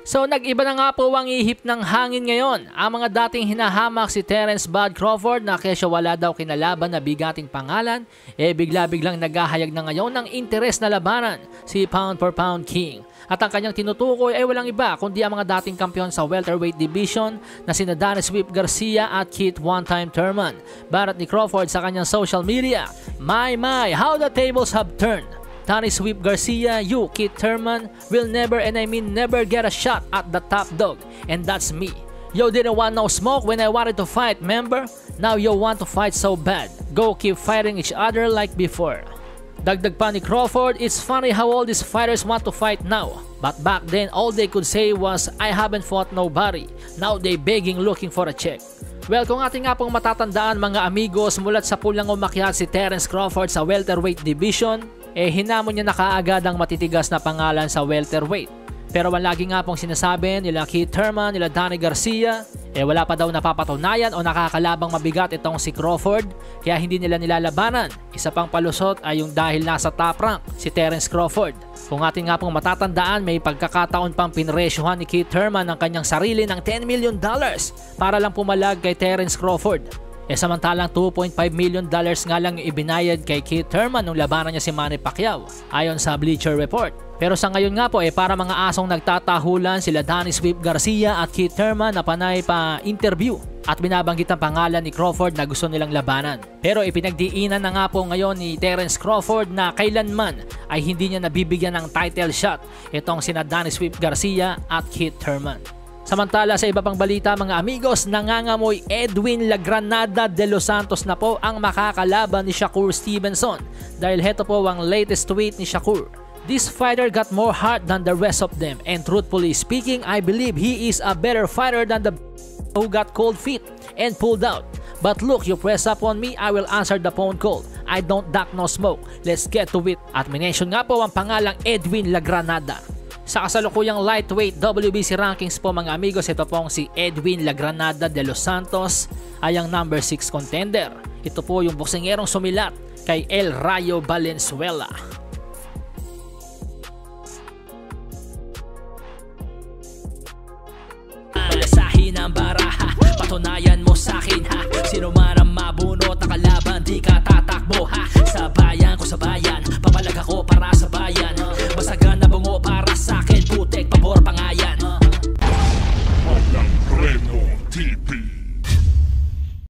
So nag-iba na nga po ang ihip ng hangin ngayon. Ang mga dating hinahamak si Terence "Bud" Crawford na kesyo wala daw kinalaban na bigating pangalan, bigla-biglang naghahayag na ngayon ng interes na labanan si pound for pound king. At ang kanyang tinutukoy ay walang iba kundi ang mga dating kampiyon sa welterweight division na sina Danny "Sweep" Garcia at Keith "One-Time" Thurman. Barat ni Crawford sa kanyang social media, My, how the tables have turned. Danny "Sweep" Garcia, you, Keith Thurman, will never, and I mean never, get a shot at the top dog. And that's me. You didn't want no smoke when I wanted to fight, remember? Now you want to fight so bad. Go keep fighting each other like before. Dagdag pa ni Crawford, it's funny how all these fighters want to fight now. But back then, all they could say was, I haven't fought nobody. Now they begging looking for a check. Well, kung ating nga pong matatandaan mga amigos, mulat sa pulang umakyat si Terence Crawford sa welterweight division, hinamon niya na kaagad ang matitigas na pangalan sa welterweight. Pero ang lagi nga pong sinasabi nila Keith Thurman, nila Danny Garcia, wala pa daw napapatunayan o nakakalabang mabigat itong si Crawford, kaya hindi nila nilalabanan. Isa pang palusot ay yung dahil nasa top rank si Terence Crawford. Kung ating nga pong matatandaan, may pagkakataon pang pinresyohan ni Keith Thurman ng kanyang sarili ng $10 million para lang pumalag kay Terence Crawford. Samantalang $2.5 million nga lang yung ibinayad kay Keith Thurman nung labanan niya si Manny Pacquiao, ayon sa Bleacher Report. Pero sa ngayon nga po, para mga asong nagtatahulan sila Danny "Sweep" Garcia at Keith Thurman na panay pa interview at binabanggit ang pangalan ni Crawford na gusto nilang labanan. Pero ipinagdiinan na nga po ngayon ni Terence Crawford na kailanman ay hindi niya nabibigyan ng title shot itong sina Danny "Sweep" Garcia at Keith Thurman. Samantala sa iba pang balita mga amigos, nangangamoy Edwin Lagranada de los Santos na po ang makakalaban ni Shakur Stevenson dahil heto po ang latest tweet ni Shakur. This fighter got more heart than the rest of them, and truthfully speaking, I believe he is a better fighter than the who got cold feet and pulled out. But look, you press up on me, I will answer the phone call. I don't duck no smoke. Let's get to it. At minention nga po ang pangalang Edwin Lagranada. Sa kasalukuyang lightweight WBC rankings po mga amigos, ito pong si Edwin Lagranada de los Santos ay ang number 6 contender. Ito po yung boksingerong sumilat kay El Rayo Valenzuela. Alasahin ang baraha, patunayan mo sa akin ha.